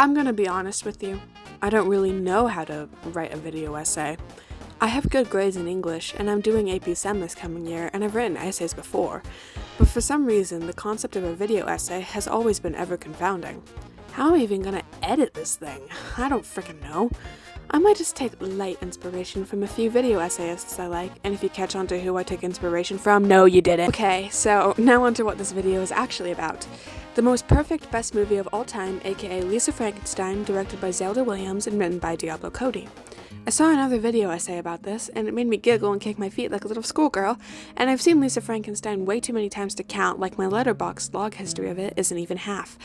I'm gonna be honest with you. I don't really know how to write a video essay. I have good grades in English, and I'm doing AP Sem this coming year, and I've written essays before. But for some reason, the concept of a video essay has always been ever confounding. How am I even gonna edit this thing? I don't frickin' know. I might just take light inspiration from a few video essayists I like, and if you catch on to who I took inspiration from, no you didn't. Okay, so now onto what this video is actually about. The most perfect best movie of all time, aka Lisa Frankenstein, directed by Zelda Williams and written by Diablo Cody. I saw another video essay about this, and it made me giggle and kick my feet like a little schoolgirl, and I've seen Lisa Frankenstein way too many times to count, like my Letterboxd log history of it isn't even half.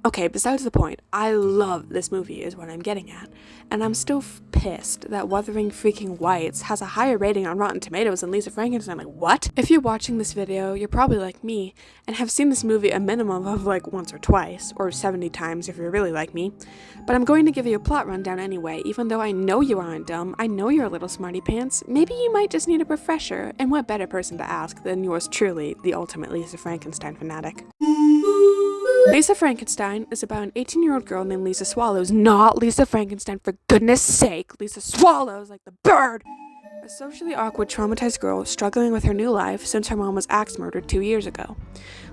Okay, besides the point, I love this movie is what I'm getting at, and I'm still pissed that Wuthering Freaking Whites has a higher rating on Rotten Tomatoes than Lisa Frankenstein. Like, what? If you're watching this video, you're probably like me, and have seen this movie a minimum of like once or twice, or 70 times if you're really like me, but I'm going to give you a plot rundown anyway, even though I know you aren't dumb, I know you're a little smarty pants, maybe you might just need a refresher, and what better person to ask than yours truly, the ultimate Lisa Frankenstein fanatic. Lisa Frankenstein is about an 18-year-old girl named Lisa Swallows, not Lisa Frankenstein, for goodness sake, Lisa Swallows, like the bird! A socially awkward, traumatized girl struggling with her new life since her mom was axe-murdered 2 years ago.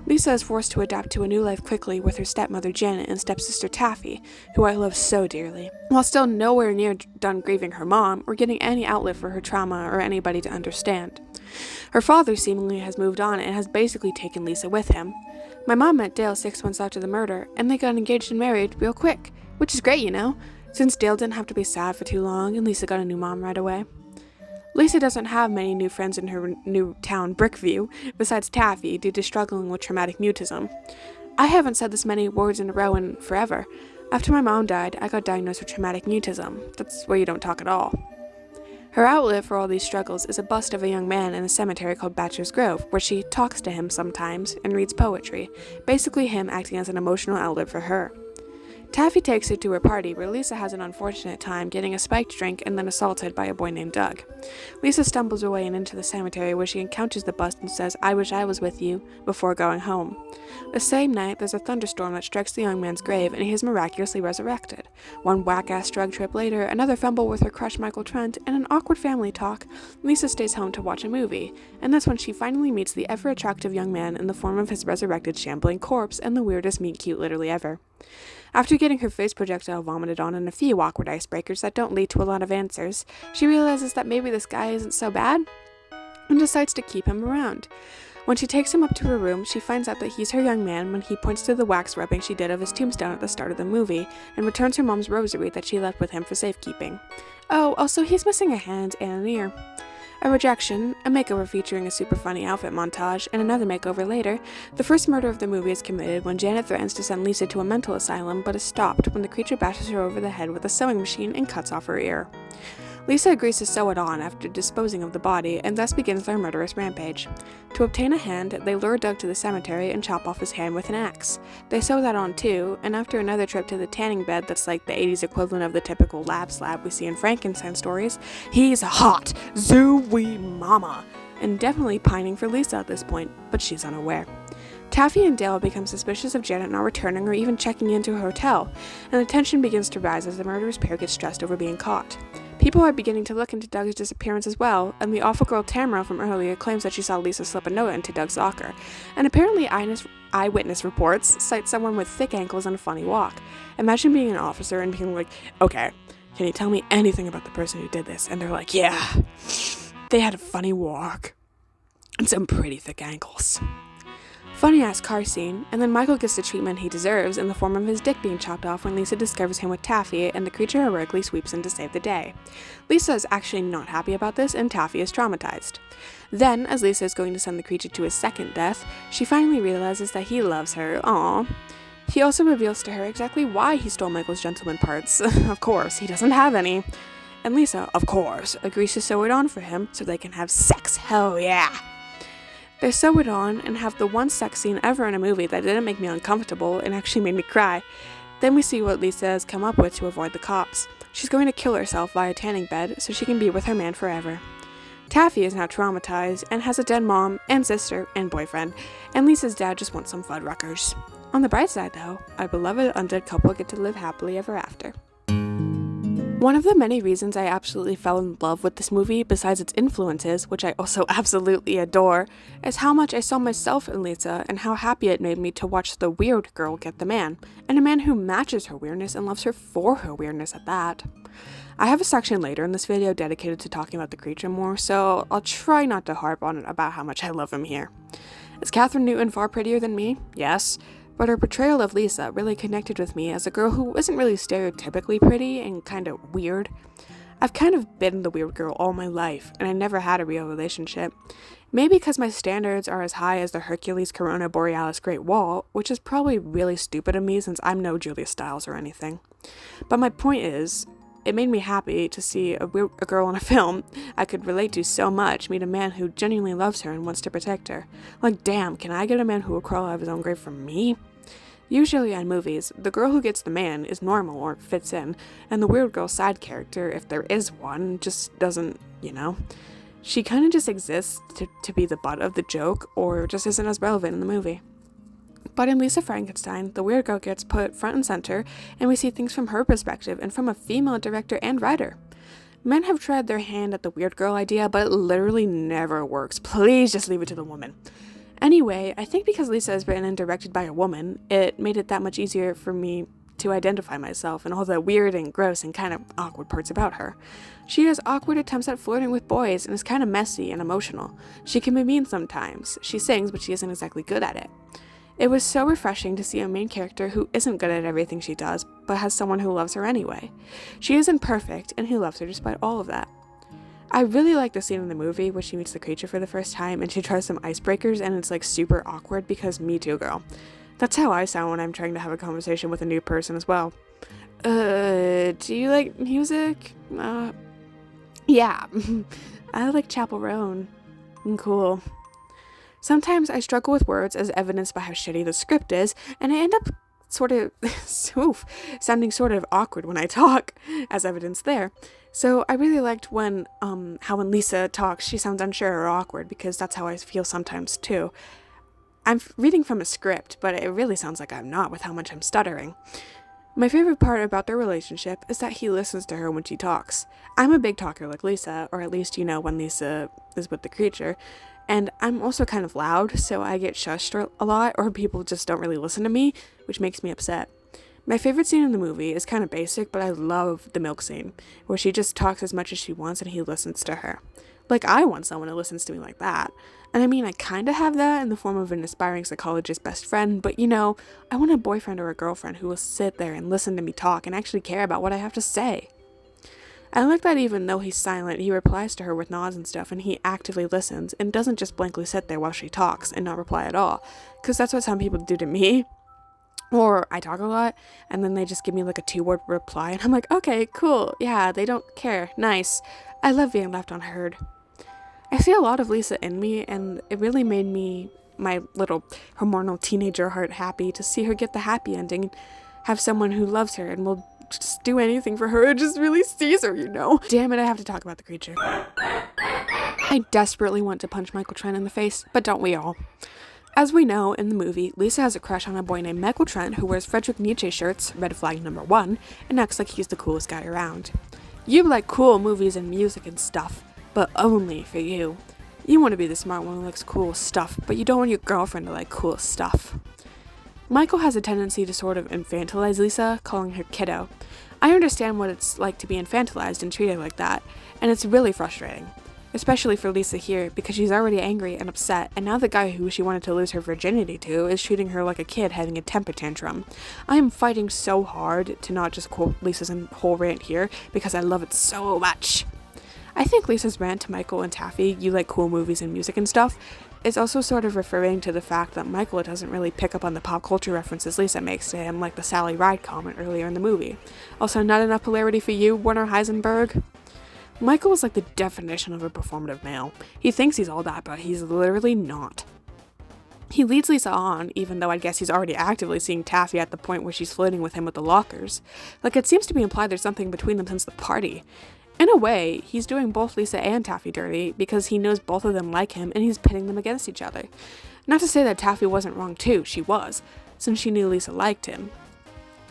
Lisa is forced to adapt to a new life quickly with her stepmother Janet and stepsister Taffy, who I love so dearly. While still nowhere near done grieving her mom, or getting any outlet for her trauma or anybody to understand. Her father seemingly has moved on and has basically taken Lisa with him. My mom met Dale 6 months after the murder, and they got engaged and married real quick, which is great, you know, since Dale didn't have to be sad for too long and Lisa got a new mom right away. Lisa doesn't have many new friends in her new town, Brickview, besides Taffy, due to struggling with traumatic mutism. I haven't said this many words in a row in forever. After my mom died, I got diagnosed with traumatic mutism. That's where you don't talk at all. Her outlet for all these struggles is a bust of a young man in a cemetery called Bachelor's Grove, where she talks to him sometimes and reads poetry, basically him acting as an emotional outlet for her. Taffy takes her to her party, where Lisa has an unfortunate time getting a spiked drink and then assaulted by a boy named Doug. Lisa stumbles away and into the cemetery, where she encounters the bust and says, "I wish I was with you," before going home. The same night, there's a thunderstorm that strikes the young man's grave, and he is miraculously resurrected. One whack-ass drug trip later, another fumble with her crush Michael Trent, and an awkward family talk, Lisa stays home to watch a movie, and that's when she finally meets the ever-attractive young man in the form of his resurrected shambling corpse and the weirdest meet-cute literally ever. After getting her face projectile vomited on and a few awkward icebreakers that don't lead to a lot of answers, she realizes that maybe this guy isn't so bad, and decides to keep him around. When she takes him up to her room, she finds out that he's her young man when he points to the wax rubbing she did of his tombstone at the start of the movie, and returns her mom's rosary that she left with him for safekeeping. Oh, also he's missing a hand and an ear. A rejection, a makeover featuring a super funny outfit montage, and another makeover later, the first murder of the movie is committed when Janet threatens to send Lisa to a mental asylum, but is stopped when the creature bashes her over the head with a sewing machine and cuts off her ear. Lisa agrees to sew it on after disposing of the body, and thus begins their murderous rampage. To obtain a hand, they lure Doug to the cemetery and chop off his hand with an axe. They sew that on too, and after another trip to the tanning bed that's like the 80s equivalent of the typical lab slab we see in Frankenstein stories, he's hot, zooey mama, and definitely pining for Lisa at this point, but she's unaware. Taffy and Dale become suspicious of Janet not returning or even checking into her hotel, and the tension begins to rise as the murderous pair gets stressed over being caught. People are beginning to look into Doug's disappearance as well, and the awful girl Tamara from earlier claims that she saw Lisa slip a note into Doug's locker, and apparently eyewitness reports cite someone with thick ankles and a funny walk. Imagine being an officer and being like, "Okay, can you tell me anything about the person who did this?" And they're like, "Yeah, they had a funny walk and some pretty thick ankles." Funny ass car scene, and then Michael gets the treatment he deserves in the form of his dick being chopped off when Lisa discovers him with Taffy, and the creature heroically sweeps in to save the day. Lisa is actually not happy about this, and Taffy is traumatized. Then, as Lisa is going to send the creature to his second death, she finally realizes that he loves her. Aww. He also reveals to her exactly why he stole Michael's gentleman parts. Of course, he doesn't have any. And Lisa, of course, agrees to sew it on for him so they can have sex. Hell yeah! They sew it on and have the one sex scene ever in a movie that didn't make me uncomfortable and actually made me cry. Then we see what Lisa has come up with to avoid the cops. She's going to kill herself via tanning bed so she can be with her man forever. Taffy is now traumatized and has a dead mom and sister and boyfriend, and Lisa's dad just wants some Fuddruckers. On the bright side, though, our beloved undead couple get to live happily ever after. One of the many reasons I absolutely fell in love with this movie, besides its influences, which I also absolutely adore, is how much I saw myself in Lisa and how happy it made me to watch the weird girl get the man, and a man who matches her weirdness and loves her for her weirdness at that. I have a section later in this video dedicated to talking about the creature more, so I'll try not to harp on it about how much I love him here. Is Catherine Newton far prettier than me? Yes. But her portrayal of Lisa really connected with me as a girl who isn't really stereotypically pretty and kind of weird. I've kind of been the weird girl all my life, and I never had a real relationship. Maybe because my standards are as high as the Hercules Corona Borealis Great Wall, which is probably really stupid of me since I'm no Julia Stiles or anything. But my point is, it made me happy to see a girl in a film I could relate to so much meet a man who genuinely loves her and wants to protect her. Like, damn, can I get a man who will crawl out of his own grave for me? Usually in movies, the girl who gets the man is normal or fits in, and the weird girl side character, if there is one, just doesn't, she kind of just exists to be the butt of the joke, or just isn't as relevant in the movie. But in Lisa Frankenstein, the weird girl gets put front and center, and we see things from her perspective and from a female director and writer. Men have tried their hand at the weird girl idea, but it literally never works. Please just leave it to the woman. Anyway, I think because Lisa is written and directed by a woman, it made it that much easier for me to identify myself and all the weird and gross and kind of awkward parts about her. She has awkward attempts at flirting with boys and is kind of messy and emotional. She can be mean sometimes. She sings, but she isn't exactly good at it. It was so refreshing to see a main character who isn't good at everything she does, but has someone who loves her anyway. She isn't perfect, and he loves her despite all of that. I really like the scene in the movie where she meets the creature for the first time and she tries some icebreakers and it's like super awkward because me too, girl. That's how I sound when I'm trying to have a conversation with a new person as well. Do you like music? Yeah. I like Chapel Roan. Cool. Sometimes I struggle with words as evidenced by how shitty the script is, and I end up sounding sort of awkward when I talk, as evidenced there. So I really liked how when Lisa talks, she sounds unsure or awkward, because that's how I feel sometimes too. I'm reading from a script, but it really sounds like I'm not with how much I'm stuttering. My favorite part about their relationship is that he listens to her when she talks. I'm a big talker like Lisa, or at least, when Lisa is with the creature, and I'm also kind of loud, so I get shushed a lot, or people just don't really listen to me, which makes me upset. My favorite scene in the movie is kind of basic, but I love the milk scene, where she just talks as much as she wants and he listens to her. Like, I want someone who listens to me like that. And I mean, I kind of have that in the form of an aspiring psychologist best friend, but I want a boyfriend or a girlfriend who will sit there and listen to me talk and actually care about what I have to say. I like that even though he's silent, he replies to her with nods and stuff, and he actively listens and doesn't just blankly sit there while she talks and not reply at all, because that's what some people do to me. Or I talk a lot, and then they just give me like a 2-word reply, and I'm like, okay, cool, yeah, they don't care, nice. I love being left unheard. I see a lot of Lisa in me, and it really made my little hormonal teenager heart happy to see her get the happy ending and have someone who loves her and will just do anything for her and just really sees her, Damn it, I have to talk about the creature. I desperately want to punch Michael Trent in the face, but don't we all? As we know, in the movie, Lisa has a crush on a boy named Michael Trent who wears Friedrich Nietzsche shirts, red flag number 1, and acts like he's the coolest guy around. You like cool movies and music and stuff, but only for you. You want to be the smart one who likes cool stuff, but you don't want your girlfriend to like cool stuff. Michael has a tendency to sort of infantilize Lisa, calling her kiddo. I understand what it's like to be infantilized and treated like that, and it's really frustrating. Especially for Lisa here, because she's already angry and upset, and now the guy who she wanted to lose her virginity to is treating her like a kid having a temper tantrum. I am fighting so hard to not just quote Lisa's whole rant here, because I love it so much. I think Lisa's rant to Michael and Taffy, you like cool movies and music and stuff, is also sort of referring to the fact that Michael doesn't really pick up on the pop culture references Lisa makes to him, like the Sally Ride comment earlier in the movie. Also, not enough hilarity for you, Werner Heisenberg? Michael is like the definition of a performative male. He thinks he's all that, but he's literally not. He leads Lisa on, even though I guess he's already actively seeing Taffy at the point where she's flirting with him with the lockers. Like, it seems to be implied there's something between them since the party. In a way, he's doing both Lisa and Taffy dirty because he knows both of them like him and he's pitting them against each other. Not to say that Taffy wasn't wrong too, she was. since she knew Lisa liked him.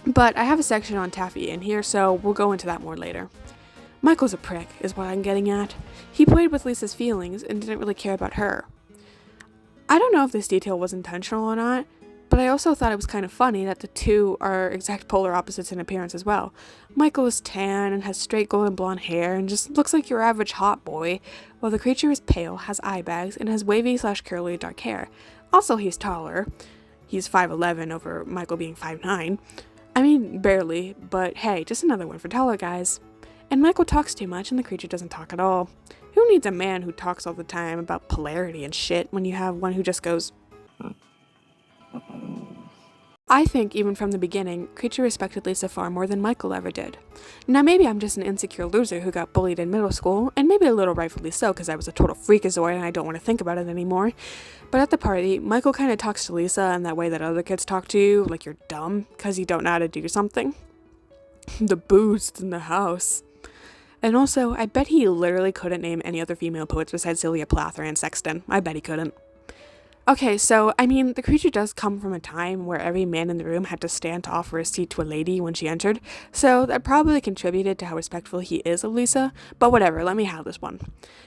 But I have a section on Taffy in here, so we'll go into that more later. Michael's a prick, is what I'm getting at. He played with Lisa's feelings and didn't really care about her. I don't know if this detail was intentional or not, but I also thought it was kind of funny that the two are exact polar opposites in appearance as well. Michael is tan and has straight golden blonde hair and just looks like your average hot boy, while the creature is pale, has eye bags, and has wavy/curly dark hair. Also, he's taller. He's 5'11" over Michael being 5'9". I mean, barely, but hey, just another one for taller guys. And Michael talks too much and the creature doesn't talk at all. Who needs a man who talks all the time about polarity and shit when you have one who just goes... I think, even from the beginning, Creature respected Lisa far more than Michael ever did. Now maybe I'm just an insecure loser who got bullied in middle school, and maybe a little rightfully so because I was a total freakazoid and I don't want to think about it anymore. But at the party, Michael kind of talks to Lisa in that way that other kids talk to you, like you're dumb because you don't know how to do something. The boost in the house. And also, I bet he literally couldn't name any other female poets besides Sylvia Plath or Anne Sexton. I bet he couldn't. Okay, so, I mean, the creature does come from a time where every man in the room had to stand to offer a seat to a lady when she entered, so that probably contributed to how respectful he is of Lisa, but whatever, let me have this one.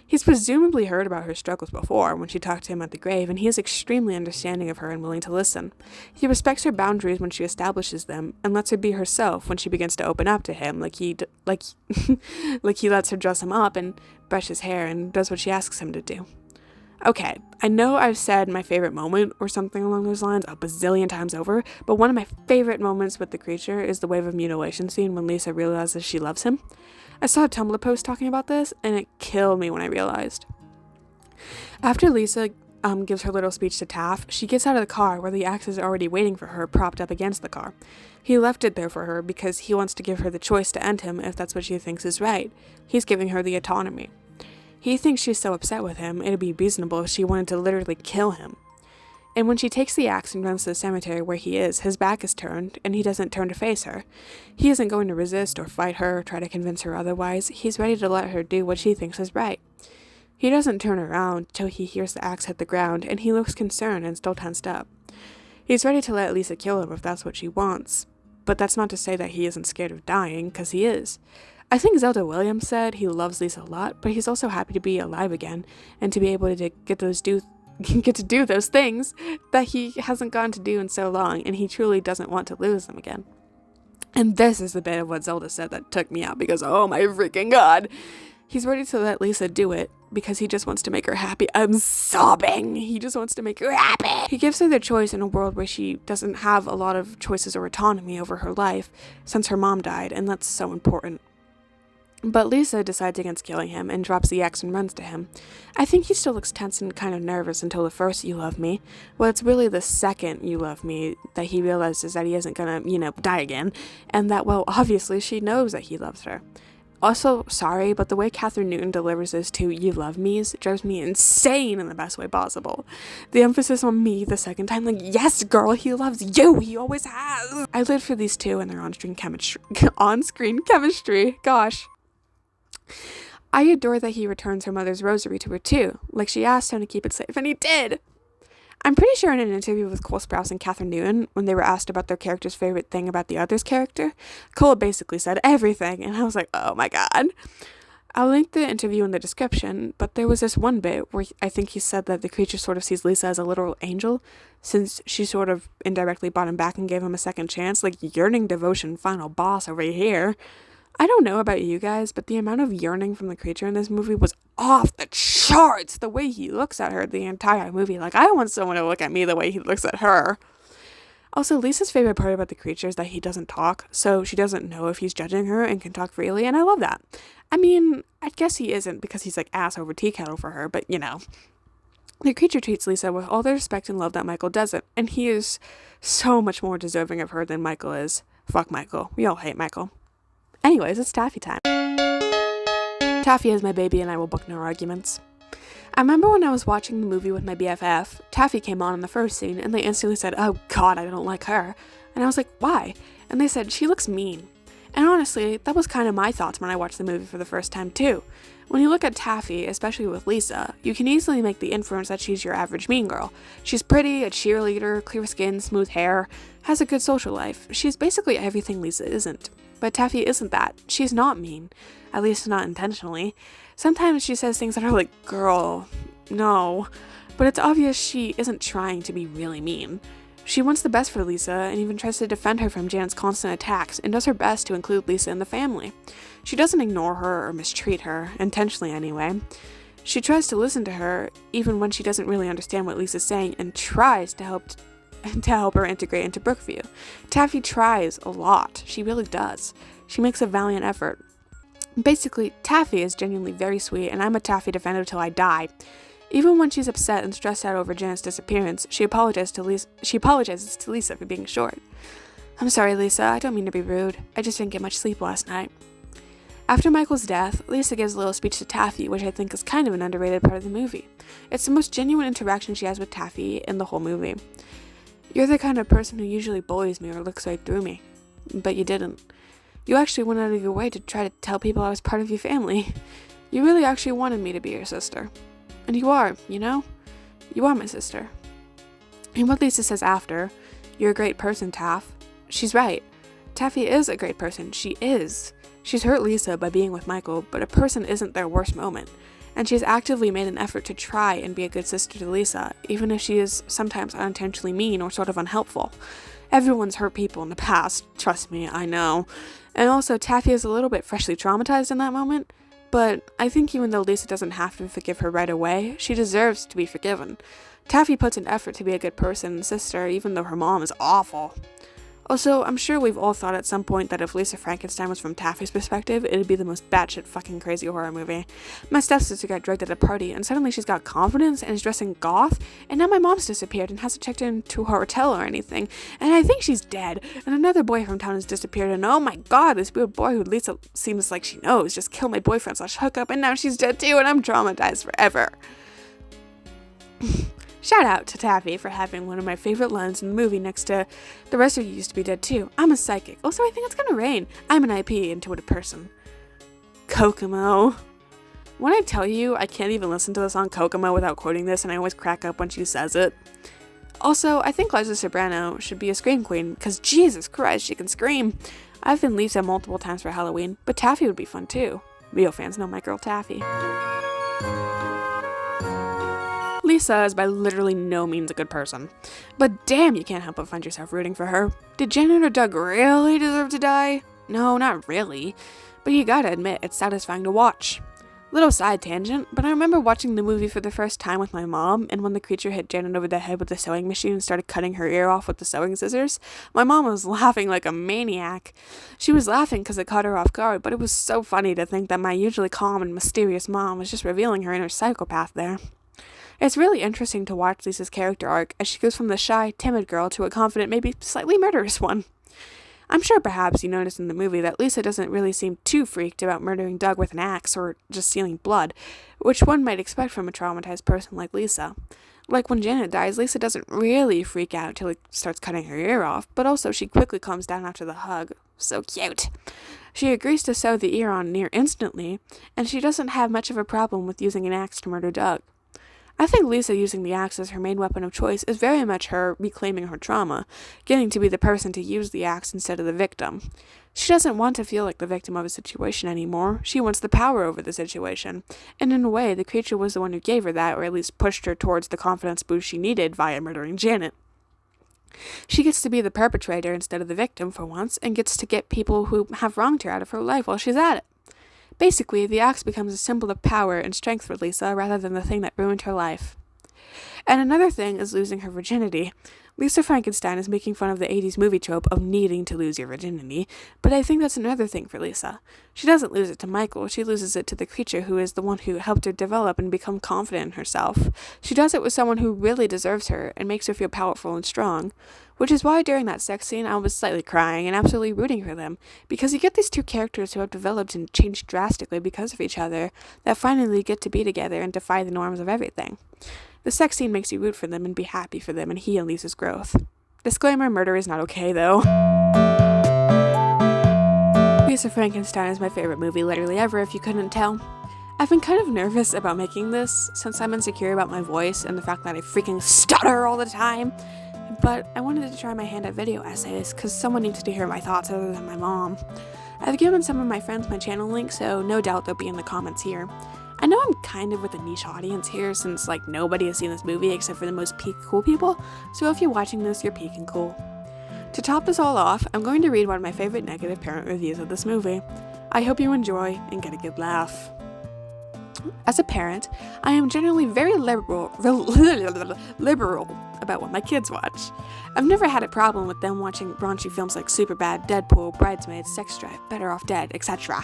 He's presumably heard about her struggles before when she talked to him at the grave, and he is extremely understanding of her and willing to listen. He respects her boundaries when she establishes them, and lets her be herself when she begins to open up to him, like he lets her dress him up and brush his hair and does what she asks him to do. Okay, I know I've said my favorite moment or something along those lines a bazillion times over, but one of my favorite moments with the creature is the wave of mutilation scene when Lisa realizes she loves him. I saw a Tumblr post talking about this, and it killed me when I realized. After Lisa gives her little speech to Taff, she gets out of the car where the axe is already waiting for her propped up against the car. He left it there for her because he wants to give her the choice to end him if that's what she thinks is right. He's giving her the autonomy. He thinks she's so upset with him, it'd be reasonable if she wanted to literally kill him. And when she takes the axe and runs to the cemetery where he is, his back is turned, and he doesn't turn to face her. He isn't going to resist or fight her or try to convince her otherwise. He's ready to let her do what she thinks is right. He doesn't turn around till he hears the axe hit the ground, and he looks concerned and still tensed up. He's ready to let Lisa kill him if that's what she wants, but that's not to say that he isn't scared of dying, because he is. I think Zelda Williams said he loves Lisa a lot, but he's also happy to be alive again and to be able to get to do those things that he hasn't gotten to do in so long, and he truly doesn't want to lose them again. And this is the bit of what Zelda said that took me out because, oh my freaking god, he's ready to let Lisa do it because he just wants to make her happy. I'm sobbing. He just wants to make her happy. He gives her the choice in a world where she doesn't have a lot of choices or autonomy over her life since her mom died, and that's so important. But Lisa decides against killing him and drops the axe and runs to him. I think he still looks tense and kind of nervous until the first "you love me." Well, it's really the second "you love me" that he realizes that he isn't gonna, die again, and that, well, obviously she knows that he loves her. Also, sorry, but the way Catherine Newton delivers those two "you love me's" drives me insane in the best way possible. The emphasis on me the second time, like, yes, girl, he loves you, he always has. I live for these two and their on-screen chemistry, gosh. I adore that he returns her mother's rosary to her too, like she asked him to keep it safe, and he did! I'm pretty sure in an interview with Cole Sprouse and Catherine Newton, when they were asked about their character's favorite thing about the other's character, Cole basically said everything, and I was like, oh my god. I'll link the interview in the description, but there was this one bit where I think he said that the creature sort of sees Lisa as a literal angel, since she sort of indirectly brought him back and gave him a second chance, like yearning devotion final boss over here. I don't know about you guys, but the amount of yearning from the creature in this movie was off the charts. The way he looks at her the entire movie. Like, I want someone to look at me the way he looks at her. Also, Lisa's favorite part about the creature is that he doesn't talk, so she doesn't know if he's judging her and can talk freely, and I love that. I mean, I guess he isn't because he's like ass over tea kettle for her, but The creature treats Lisa with all the respect and love that Michael doesn't, and he is so much more deserving of her than Michael is. Fuck Michael. We all hate Michael. Anyways, it's Taffy time. Taffy is my baby and I will book no arguments. I remember when I was watching the movie with my BFF, Taffy came on in the first scene and they instantly said, oh god, I don't like her. And I was like, why? And they said, she looks mean. And honestly, that was kind of my thoughts when I watched the movie for the first time too. When you look at Taffy, especially with Lisa, you can easily make the inference that she's your average mean girl. She's pretty, a cheerleader, clear skin, smooth hair, has a good social life. She's basically everything Lisa isn't. But Taffy isn't that. She's not mean. At least not intentionally. Sometimes she says things that are like, girl, no. But it's obvious she isn't trying to be really mean. She wants the best for Lisa and even tries to defend her from Janet's constant attacks and does her best to include Lisa in the family. She doesn't ignore her or mistreat her, intentionally anyway. She tries to listen to her even when she doesn't really understand what Lisa's saying and tries to help her integrate into Brookview. Taffy tries a lot. She really does. She makes a valiant effort. Basically, Taffy is genuinely very sweet and I'm a Taffy defender till I die. Even when she's upset and stressed out over Janet's disappearance, she apologizes to Lisa for being short. I'm sorry, Lisa, I don't mean to be rude. I just didn't get much sleep last night. After Michael's death, Lisa gives a little speech to Taffy, which I think is kind of an underrated part of the movie. It's the most genuine interaction she has with Taffy in the whole movie. You're the kind of person who usually bullies me or looks right through me. But you didn't. You actually went out of your way to try to tell people I was part of your family. You really actually wanted me to be your sister. And you are, you know? You are my sister. And what Lisa says after, you're a great person, Taff. She's right. Taffy is a great person. She is. She's hurt Lisa by being with Michael, but a person isn't their worst moment. And she's actively made an effort to try and be a good sister to Lisa, even if she is sometimes unintentionally mean or sort of unhelpful. Everyone's hurt people in the past, trust me, I know. And also, Taffy is a little bit freshly traumatized in that moment. But I think even though Lisa doesn't have to forgive her right away, she deserves to be forgiven. Taffy puts an effort to be a good person and sister, even though her mom is awful. Also, I'm sure we've all thought at some point that if Lisa Frankenstein was from Taffy's perspective, it'd be the most batshit fucking crazy horror movie. My stepsister got drugged at a party, and suddenly she's got confidence and is dressing goth, and now my mom's disappeared and hasn't checked into her hotel or anything, and I think she's dead, and another boy from town has disappeared, and oh my god, this weird boy who Lisa seems like she knows just killed my boyfriend/hookup, and now she's dead too, and I'm traumatized forever. Shout out to Taffy for having one of my favorite lines in the movie next to the rest of you used to be dead too. I'm a psychic. Also, I think it's gonna rain. I'm an IP, intuitive person. Kokomo. When I tell you, I can't even listen to the song Kokomo without quoting this, and I always crack up when she says it. Also, I think Liza Sobrano should be a scream queen, because Jesus Christ, she can scream. I've been Lisa multiple times for Halloween, but Taffy would be fun too. Real fans know my girl Taffy. Lisa is by literally no means a good person. But damn, you can't help but find yourself rooting for her. Did Janet or Doug really deserve to die? No, not really. But you gotta admit, it's satisfying to watch. Little side tangent, but I remember watching the movie for the first time with my mom, and when the creature hit Janet over the head with the sewing machine and started cutting her ear off with the sewing scissors, my mom was laughing like a maniac. She was laughing because it caught her off guard, but it was so funny to think that my usually calm and mysterious mom was just revealing her inner psychopath there. It's really interesting to watch Lisa's character arc as she goes from the shy, timid girl to a confident, maybe slightly murderous one. I'm sure perhaps you noticed in the movie that Lisa doesn't really seem too freaked about murdering Doug with an axe or just stealing blood, which one might expect from a traumatized person like Lisa. Like when Janet dies, Lisa doesn't really freak out till he starts cutting her ear off, but also she quickly calms down after the hug. So cute. She agrees to sew the ear on near instantly, and she doesn't have much of a problem with using an axe to murder Doug. I think Lisa using the axe as her main weapon of choice is very much her reclaiming her trauma, getting to be the person to use the axe instead of the victim. She doesn't want to feel like the victim of a situation anymore. She wants the power over the situation. And in a way, the creature was the one who gave her that, or at least pushed her towards the confidence boost she needed via murdering Janet. She gets to be the perpetrator instead of the victim for once, and gets to get people who have wronged her out of her life while she's at it. Basically, the axe becomes a symbol of power and strength for Lisa rather than the thing that ruined her life. And another thing is losing her virginity. Lisa Frankenstein is making fun of the 80s movie trope of needing to lose your virginity, but I think that's another thing for Lisa. She doesn't lose it to Michael, she loses it to the creature who is the one who helped her develop and become confident in herself. She does it with someone who really deserves her and makes her feel powerful and strong. Which is why during that sex scene I was slightly crying and absolutely rooting for them, because you get these two characters who have developed and changed drastically because of each other, that finally get to be together and defy the norms of everything. The sex scene makes you root for them and be happy for them and he and Lisa's growth. Disclaimer, murder is not okay though. Lisa Frankenstein is my favorite movie literally ever, if you couldn't tell. I've been kind of nervous about making this, since I'm insecure about my voice and the fact that I freaking stutter all the time. But I wanted to try my hand at video essays, because someone needs to hear my thoughts other than my mom. I've given some of my friends my channel link, so no doubt they'll be in the comments here. I know I'm kind of with a niche audience here, since nobody has seen this movie except for the most peak cool people, so if you're watching this, you're peaking cool. To top this all off, I'm going to read one of my favorite negative parent reviews of this movie. I hope you enjoy and get a good laugh. As a parent, I am generally very liberal about what my kids watch. I've never had a problem with them watching raunchy films like Superbad, Deadpool, Bridesmaids, Sex Drive, Better Off Dead, etc.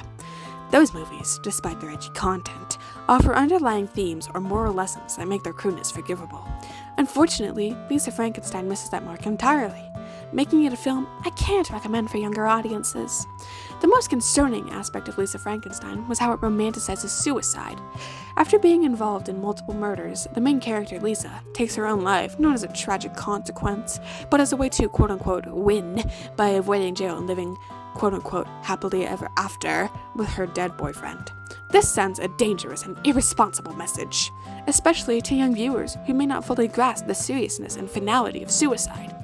Those movies, despite their edgy content, offer underlying themes or moral lessons that make their crudeness forgivable. Unfortunately, Lisa Frankenstein misses that mark entirely, making it a film I can't recommend for younger audiences. The most concerning aspect of Lisa Frankenstein was how it romanticizes suicide. After being involved in multiple murders, the main character, Lisa, takes her own life, not as a tragic consequence, but as a way to quote-unquote win by avoiding jail and living quote-unquote happily ever after with her dead boyfriend. This sends a dangerous and irresponsible message, especially to young viewers who may not fully grasp the seriousness and finality of suicide.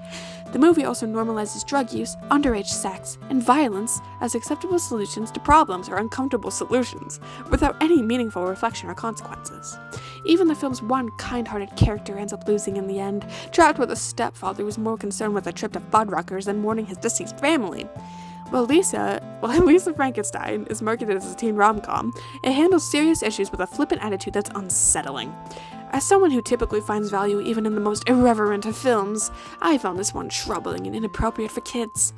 The movie also normalizes drug use, underage sex, and violence as acceptable solutions to problems or uncomfortable solutions, without any meaningful reflection or consequences. Even the film's one kind-hearted character ends up losing in the end, trapped with a stepfather who's more concerned with a trip to Fuddruckers than mourning his deceased family. While Lisa Frankenstein is marketed as a teen rom-com, it handles serious issues with a flippant attitude that's unsettling. As someone who typically finds value even in the most irreverent of films, I found this one troubling and inappropriate for kids.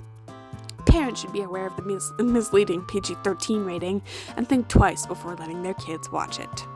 Parents should be aware of the misleading PG-13 rating and think twice before letting their kids watch it.